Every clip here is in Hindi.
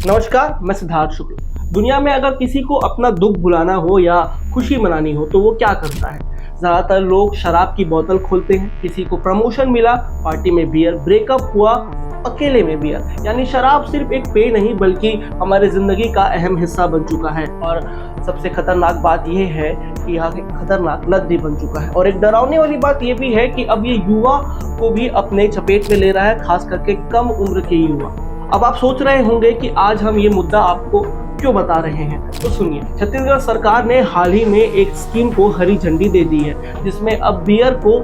नमस्कार, मैं सिद्धार्थ शुक्ल। दुनिया में अगर किसी को अपना दुख भुलाना हो या खुशी मनानी हो तो वो क्या करता है? ज़्यादातर लोग शराब की बोतल खोलते हैं। किसी को प्रमोशन मिला, पार्टी में बियर, ब्रेकअप हुआ, अकेले में बियर। यानी शराब सिर्फ एक पेय नहीं बल्कि हमारे ज़िंदगी का अहम हिस्सा बन चुका है। और सबसे खतरनाक बात यह है कि यह एक खतरनाक लत भी बन चुका है। और एक डरावने वाली बात यह भी है कि अब ये युवा को भी अपने चपेट में ले रहा है, खास करके कम उम्र के युवा। अब आप सोच रहे होंगे कि आज हम ये मुद्दा आपको क्यों बता रहे हैं, तो सुनिए। छत्तीसगढ़ सरकार ने हाल ही में एक स्कीम को हरी झंडी दे दी है, जिसमें अब बियर को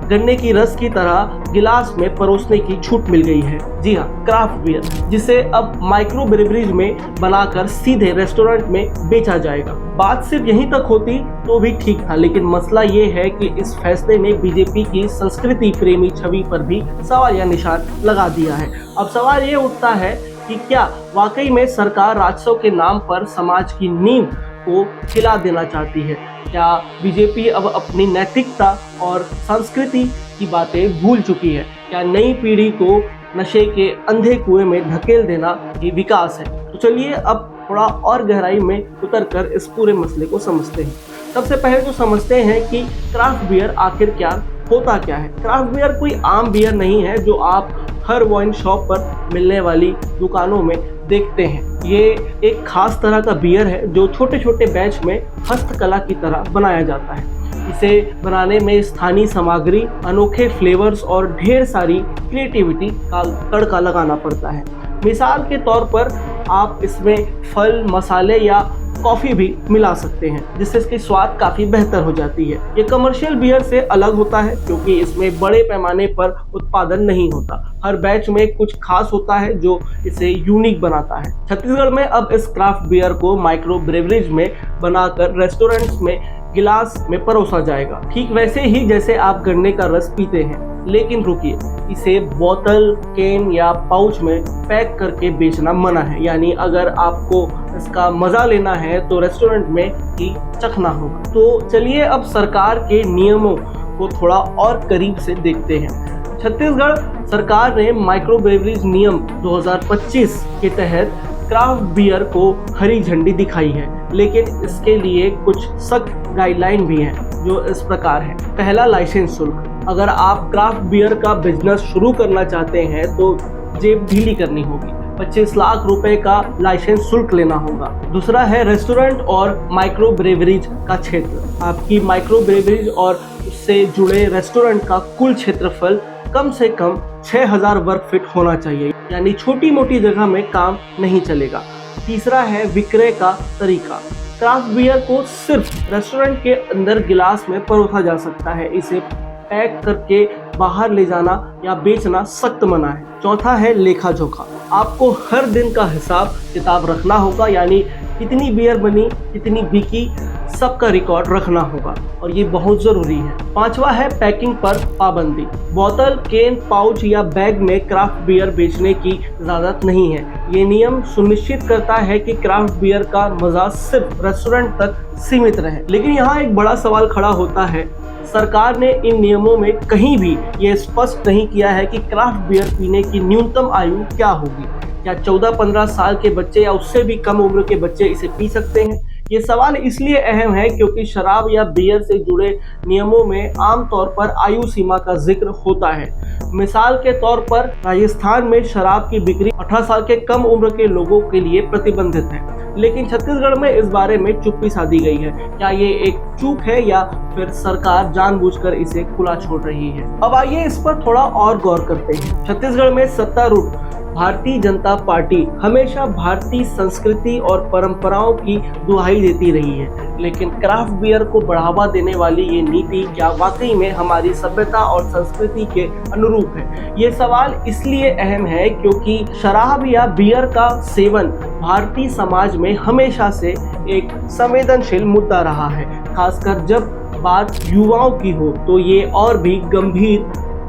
गन्ने की रस की तरह गिलास में परोसने की छूट मिल गई है। जी हाँ, क्राफ्ट बियर, जिसे अब माइक्रो ब्रेवरीज में बनाकर सीधे रेस्टोरेंट में बेचा जाएगा। बात सिर्फ यहीं तक होती तो भी ठीक था, लेकिन मसला ये है कि इस फैसले ने बीजेपी की संस्कृति प्रेमी छवि पर भी सवाल या निशान लगा दिया है। अब सवाल ये उठता है कि क्या वाकई में सरकार राजस्व के नाम पर समाज की नींव को हिला देना चाहती है? क्या बीजेपी अब अपनी नैतिकता और संस्कृति की बातें भूल चुकी है? क्या नई पीढ़ी को नशे के अंधे कुएं में धकेल देना ही विकास है? तो चलिए अब थोड़ा और गहराई में उतरकर इस पूरे मसले को समझते हैं। सबसे पहले तो समझते हैं कि क्राफ्ट बियर आखिर क्या होता क्या है। क्राफ्ट बियर कोई आम बियर नहीं है जो आप हर वाइन शॉप पर मिलने वाली दुकानों में देखते हैं। ये एक खास तरह का बियर है जो छोटे छोटे बैच में हस्तकला की तरह बनाया जाता है। इसे बनाने में स्थानीय सामग्री, अनोखे फ्लेवर्स और ढेर सारी क्रिएटिविटी का तड़का लगाना पड़ता है। मिसाल के तौर पर आप इसमें फल, मसाले या कॉफ़ी भी मिला सकते हैं, जिससे इसकी स्वाद काफ़ी बेहतर हो जाती है। ये कमर्शियल बियर से अलग होता है क्योंकि इसमें बड़े पैमाने पर उत्पादन नहीं होता। हर बैच में कुछ खास होता है जो इसे यूनिक बनाता है। छत्तीसगढ़ में अब इस क्राफ्ट बियर को माइक्रो ब्रेवरीज में बनाकर रेस्टोरेंट्स में गिलास में परोसा जाएगा, ठीक वैसे ही जैसे आप गन्ने का रस पीते हैं। लेकिन रुकिए, इसे बोतल, कैन या पाउच में पैक करके बेचना मना है। यानी अगर आपको इसका मजा लेना है तो रेस्टोरेंट में ही चखना होगा। तो चलिए अब सरकार के नियमों को थोड़ा और करीब से देखते हैं। छत्तीसगढ़ सरकार ने माइक्रो ब्रेवरीज नियम 2025 के तहत क्राफ्ट बियर को हरी झंडी दिखाई है, लेकिन इसके लिए कुछ सख्त गाइडलाइन भी हैं जो इस प्रकार है। पहला, लाइसेंस शुल्क। अगर आप क्राफ्ट बियर का बिजनेस शुरू करना चाहते हैं तो जेब ढीली करनी होगी। 25 लाख रुपए का लाइसेंस शुल्क लेना होगा। दूसरा है रेस्टोरेंट और माइक्रो ब्रेवरीज का क्षेत्र। आपकी माइक्रो ब्रेवरीज और उससे जुड़े रेस्टोरेंट का कुल क्षेत्रफल कम से कम 6000 वर्ग फीट होना चाहिए, यानी छोटी मोटी जगह में काम नहीं चलेगा। तीसरा है विक्रय का तरीका। क्राफ्ट बियर को सिर्फ रेस्टोरेंट के अंदर गिलास में परोसा जा सकता है। इसे पैक करके बाहर ले जाना या बेचना सख्त मना है। चौथा है लेखा जोखा। आपको हर दिन का हिसाब किताब रखना होगा, यानी कितनी बियर बनी, कितनी बिकी, सबका रिकॉर्ड रखना होगा और ये बहुत ज़रूरी है। पांचवा है पैकिंग पर पाबंदी। बोतल, कैन, पाउच या बैग में क्राफ्ट बियर बेचने की इजाज़त नहीं है। ये नियम सुनिश्चित करता है कि क्राफ्ट बियर का मज़ा सिर्फ रेस्टोरेंट तक सीमित रहे। लेकिन यहाँ एक बड़ा सवाल खड़ा होता है। सरकार ने इन नियमों में कहीं भी ये स्पष्ट नहीं किया है कि क्राफ्ट बियर पीने की न्यूनतम आयु क्या होगी। क्या 14-15 साल के बच्चे या उससे भी कम उम्र के बच्चे इसे पी सकते हैं? ये सवाल इसलिए अहम है क्योंकि शराब या बियर से जुड़े नियमों में आमतौर पर आयु सीमा का जिक्र होता है। मिसाल के तौर पर राजस्थान में शराब की बिक्री 18 साल के कम उम्र के लोगों के लिए प्रतिबंधित है, लेकिन छत्तीसगढ़ में इस बारे में चुप्पी साधी गई है। क्या ये एक चूक है या फिर सरकार जानबूझकर इसे खुला छोड़ रही है? अब आइए इस पर थोड़ा और गौर करते हैं। छत्तीसगढ़ में सत्तारूढ़ भारतीय जनता पार्टी हमेशा भारतीय संस्कृति और परंपराओं की दुहाई देती रही है, लेकिन क्राफ्ट बियर को बढ़ावा देने वाली ये नीति क्या वाकई में हमारी सभ्यता और संस्कृति के अनुरूप है? ये सवाल इसलिए अहम है क्योंकि शराब या बियर का सेवन भारतीय समाज में हमेशा से एक संवेदनशील मुद्दा रहा है। खासकर जब बात युवाओं की हो तो ये और भी गंभीर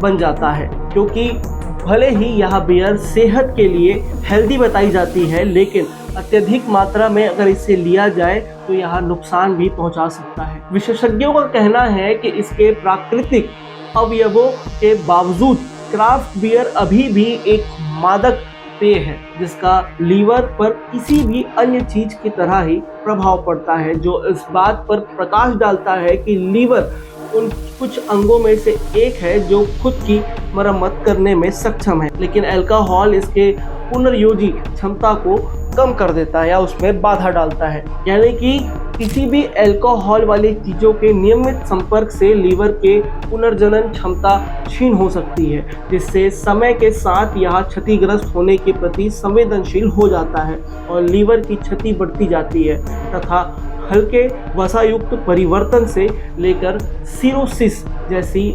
बन जाता है, क्योंकि भले ही यह बियर सेहत के लिए हेल्दी बताई जाती है, लेकिन अत्यधिक मात्रा में अगर इसे लिया जाए तो यह नुकसान भी पहुंचा सकता है। विशेषज्ञों का कहना है कि इसके प्राकृतिक अवयवों के बावजूद क्राफ्ट बियर अभी भी एक मादक पेय है जिसका लीवर पर किसी भी अन्य चीज की तरह ही प्रभाव पड़ता है, जो इस बात पर प्रकाश डालता है कि लीवर उन कुछ अंगों में से एक है जो खुद की मरम्मत करने में सक्षम है, लेकिन अल्कोहल इसके पुनर्योजी क्षमता को कम कर देता है या उसमें बाधा डालता है। यानी कि किसी भी अल्कोहल वाली चीज़ों के नियमित संपर्क से लीवर के पुनर्जनन क्षमता क्षीण हो सकती है, जिससे समय के साथ यह क्षतिग्रस्त होने के प्रति संवेदनशील हो जाता है और लीवर की क्षति बढ़ती जाती है तथा हल्के वसायुक्त परिवर्तन से लेकर सिरोसिस जैसी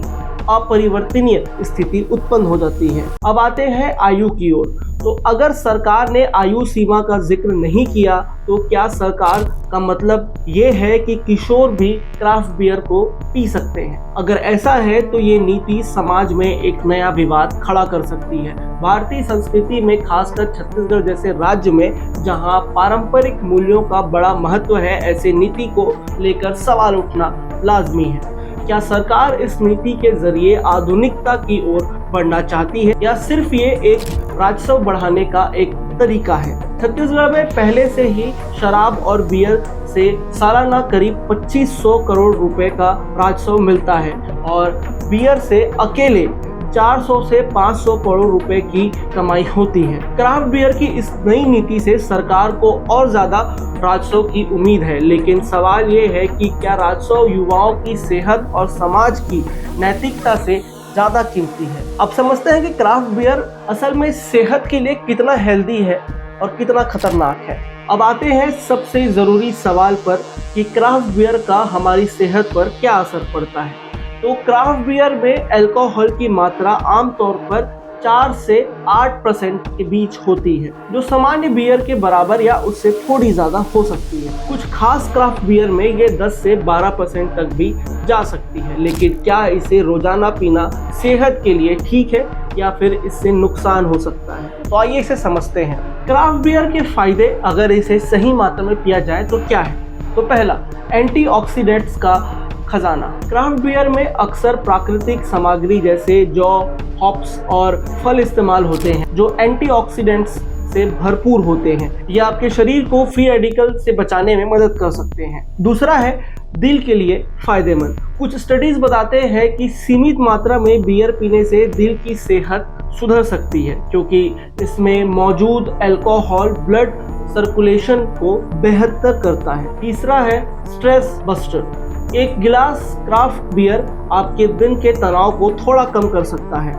अपरिवर्तनीय स्थिति उत्पन्न हो जाती है। अब आते हैं आयु की ओर। तो अगर सरकार ने आयु सीमा का जिक्र नहीं किया तो क्या सरकार का मतलब ये है कि किशोर भी क्राफ्ट बियर को पी सकते हैं? अगर ऐसा है तो ये नीति समाज में एक नया विवाद खड़ा कर सकती है। भारतीय संस्कृति में, खासकर छत्तीसगढ़ जैसे राज्य में जहां पारंपरिक मूल्यों का बड़ा महत्व है, ऐसे नीति को लेकर सवाल उठना लाजमी है। क्या सरकार इस नीति के जरिए आधुनिकता की ओर बढ़ना चाहती है या सिर्फ ये एक राजस्व बढ़ाने का एक तरीका है? छत्तीसगढ़ में पहले से ही शराब और बियर से सालाना करीब 2500 करोड़ रुपए का राजस्व मिलता है और बियर से अकेले 400 से 500 करोड़ रुपए की कमाई होती है। क्राफ्ट बियर की इस नई नीति से सरकार को और ज्यादा राजस्व की उम्मीद है, लेकिन सवाल ये है कि क्या राजस्व युवाओं की सेहत और समाज की नैतिकता से ज्यादा कीमती है? अब समझते हैं कि क्राफ्ट बियर असल में सेहत के लिए कितना हेल्दी है और कितना खतरनाक है। अब आते हैं सबसे जरूरी सवाल पर कि क्राफ्ट बियर का हमारी सेहत पर क्या असर पड़ता है। तो क्राफ्ट बियर में अल्कोहल की मात्रा आमतौर पर 4 से 8% के बीच होती है, जो सामान्य बियर के बराबर या उससे थोड़ी ज़्यादा हो सकती है। कुछ खास क्राफ्ट बियर में ये 10 से 12% तक भी जा सकती है। लेकिन क्या इसे रोजाना पीना सेहत के लिए ठीक है या फिर इससे नुकसान हो सकता है? तो आइए इसे समझते हैं। क्राफ्ट बियर के फायदे अगर इसे सही मात्रा में पिया जाए तो क्या है? तो पहला, एंटीऑक्सीडेंट्स का खजाना। क्राफ्ट बियर में अक्सर प्राकृतिक सामग्री जैसे जौ, हॉप्स और फल इस्तेमाल होते हैं जो एंटीऑक्सीडेंट्स से भरपूर होते हैं। ये आपके शरीर को फ्री रेडिकल से बचाने में मदद कर सकते हैं। दूसरा है दिल के लिए फायदेमंद। कुछ स्टडीज बताते हैं कि सीमित मात्रा में बियर पीने से दिल की सेहत सुधर सकती है, क्योंकि इसमें मौजूद अल्कोहल ब्लड सर्कुलेशन को बेहतर करता है। तीसरा है स्ट्रेस बस्टर। एक गिलास क्राफ्ट बियर आपके दिन के तनाव को थोड़ा कम कर सकता है,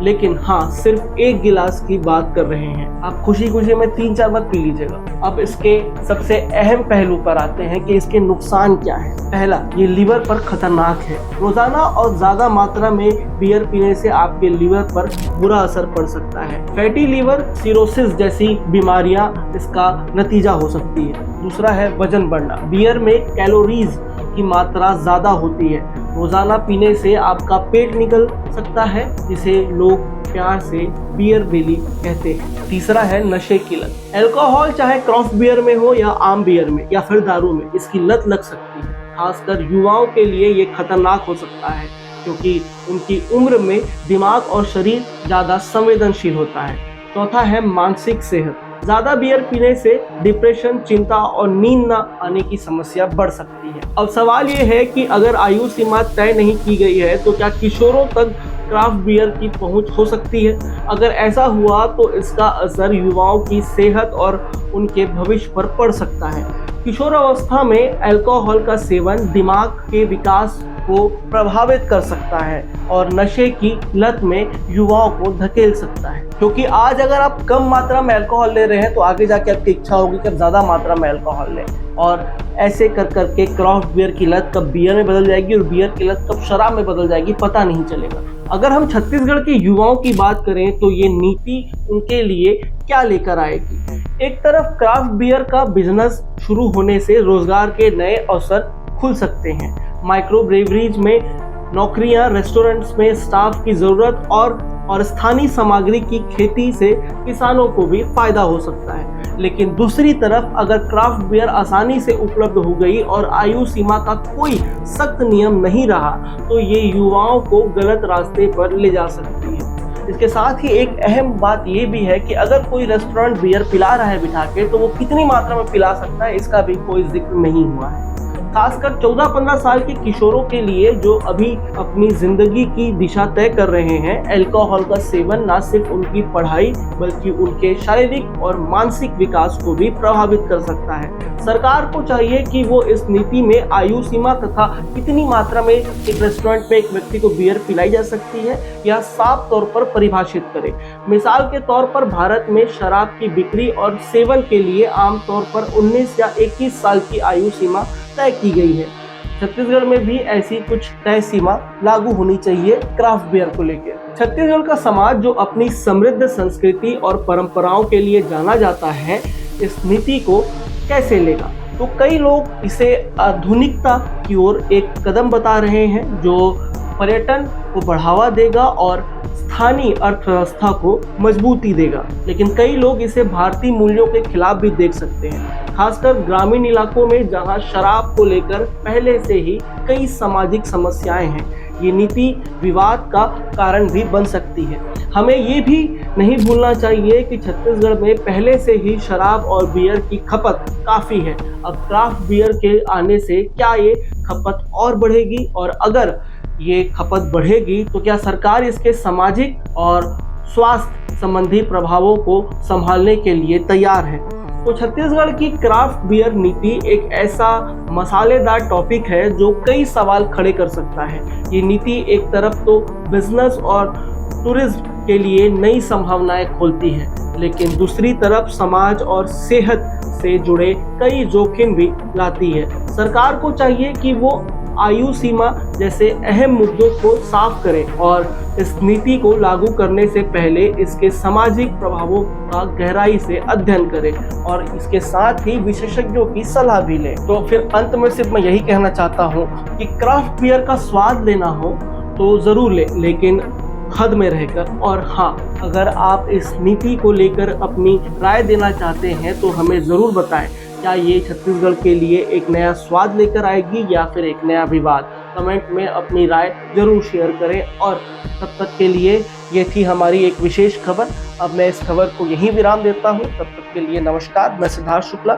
लेकिन हाँ, सिर्फ एक गिलास की बात कर रहे हैं। आप खुशी खुशी में 3-4 मत पी लीजिएगा। अब इसके सबसे अहम पहलू पर आते हैं कि इसके नुकसान क्या है। पहला, ये लीवर पर खतरनाक है। रोजाना और ज्यादा मात्रा में बियर पीने से आपके लीवर पर बुरा असर पड़ सकता है। फैटी लीवर सिरोसिस जैसी बीमारियां इसका नतीजा हो सकती है। दूसरा है वजन बढ़ना। बियर में कैलोरीज की मात्रा ज्यादा होती है। रोजाना पीने से आपका पेट निकल सकता है, जिसे लोग प्यार से बियर बेली कहते हैं। तीसरा है नशे की लत। अल्कोहल चाहे क्राफ्ट बियर में हो या आम बियर में या फिर दारू में, इसकी लत लग सकती है। खासकर युवाओं के लिए ये खतरनाक हो सकता है, क्योंकि उनकी उम्र में दिमाग और शरीर ज्यादा संवेदनशील होता है। चौथा है मानसिक सेहत। ज्यादा बियर पीने से डिप्रेशन, चिंता और नींद न आने की समस्या बढ़ सकती है। अब सवाल ये है कि अगर आयु सीमा तय नहीं की गई है तो क्या किशोरों तक क्राफ्ट बियर की पहुंच हो सकती है? अगर ऐसा हुआ तो इसका असर युवाओं की सेहत और उनके भविष्य पर पड़ सकता है। किशोरावस्था में अल्कोहल का सेवन दिमाग के विकास को प्रभावित कर सकता है और नशे की लत में युवाओं को धकेल सकता है, क्योंकि आज अगर आप कम मात्रा में अल्कोहल ले रहे हैं तो आगे जाके आपकी इच्छा होगी कि आप ज़्यादा मात्रा में अल्कोहल लें, और ऐसे कर करके क्राफ्ट बियर की लत कब बियर में बदल जाएगी और बियर की लत कब शराब में बदल जाएगी पता नहीं चलेगा। अगर हम छत्तीसगढ़ के युवाओं की बात करें तो ये नीति उनके लिए क्या लेकर आएगी? एक तरफ क्राफ्ट बियर का बिजनेस शुरू होने से रोजगार के नए अवसर खुल सकते हैं। माइक्रो ब्रेवरीज में नौकरियां, रेस्टोरेंट्स में स्टाफ की जरूरत और स्थानीय सामग्री की खेती से किसानों को भी फायदा हो सकता है। लेकिन दूसरी तरफ अगर क्राफ्ट बियर आसानी से उपलब्ध हो गई और आयु सीमा का कोई सख्त नियम नहीं रहा तो ये युवाओं को गलत रास्ते पर ले जा सकती है। इसके साथ ही एक अहम बात ये भी है कि अगर कोई रेस्टोरेंट बियर पिला रहा है बिठा के, तो वो कितनी मात्रा में पिला सकता है, इसका भी कोई जिक्र नहीं हुआ है। खासकर 14-15 साल के किशोरों के लिए जो अभी अपनी जिंदगी की दिशा तय कर रहे हैं, अल्कोहल का सेवन ना सिर्फ उनकी पढ़ाई बल्कि उनके शारीरिक और मानसिक विकास को भी प्रभावित कर सकता है। सरकार को चाहिए कि वो इस नीति में आयु सीमा तथा कितनी मात्रा में एक रेस्टोरेंट में एक व्यक्ति को बियर पिलाई जा सकती है यह साफ तौर पर परिभाषित करे। मिसाल के तौर पर भारत में शराब की बिक्री और सेवन के लिए आमतौर पर 19 या 21 साल की आयु सीमा तय की गई है। छत्तीसगढ़ में भी ऐसी कुछ तय सीमा लागू होनी चाहिए क्राफ्ट बियर को लेकर। छत्तीसगढ़ का समाज जो अपनी समृद्ध संस्कृति और परंपराओं के लिए जाना जाता है, इस नीति को कैसे लेगा? तो कई लोग इसे आधुनिकता की ओर एक कदम बता रहे हैं जो पर्यटन को बढ़ावा देगा और स्थानीय अर्थव्यवस्था को मजबूती देगा, लेकिन कई लोग इसे भारतीय मूल्यों के खिलाफ भी देख सकते हैं, खासकर ग्रामीण इलाकों में जहां शराब को लेकर पहले से ही कई सामाजिक समस्याएं हैं। ये नीति विवाद का कारण भी बन सकती है। हमें ये भी नहीं भूलना चाहिए कि छत्तीसगढ़ में पहले से ही शराब और बियर की खपत काफ़ी है। अब क्राफ्ट बियर के आने से क्या ये खपत और बढ़ेगी, और अगर ये खपत बढ़ेगी तो क्या सरकार इसके सामाजिक और स्वास्थ्य संबंधी प्रभावों को संभालने के लिए तैयार है? तो छत्तीसगढ़ की क्राफ्ट बियर नीति एक ऐसा मसालेदार टॉपिक है जो कई सवाल खड़े कर सकता है। ये नीति एक तरफ तो बिजनेस और टूरिज्म के लिए नई संभावनाएं खोलती है, लेकिन दूसरी तरफ समाज और सेहत से जुड़े कई जोखिम भी लाती है। सरकार को चाहिए कि वो आयु सीमा जैसे अहम मुद्दों को साफ करे और इस नीति को लागू करने से पहले इसके सामाजिक प्रभावों का गहराई से अध्ययन करे और इसके साथ ही विशेषज्ञों की सलाह भी ले। तो फिर अंत में सिर्फ मैं यही कहना चाहता हूँ कि क्राफ्ट बियर का स्वाद लेना हो तो ज़रूर ले, लेकिन हद में रहकर। और हाँ, अगर आप इस नीति को लेकर अपनी राय देना चाहते हैं तो हमें ज़रूर बताएं। क्या ये छत्तीसगढ़ के लिए एक नया स्वाद लेकर आएगी या फिर एक नया विवाद? कमेंट में अपनी राय जरूर शेयर करें। और तब तक के लिए ये थी हमारी एक विशेष खबर। अब मैं इस खबर को यहीं विराम देता हूँ। तब तक के लिए नमस्कार। मैं सिद्धार्थ शुक्ला।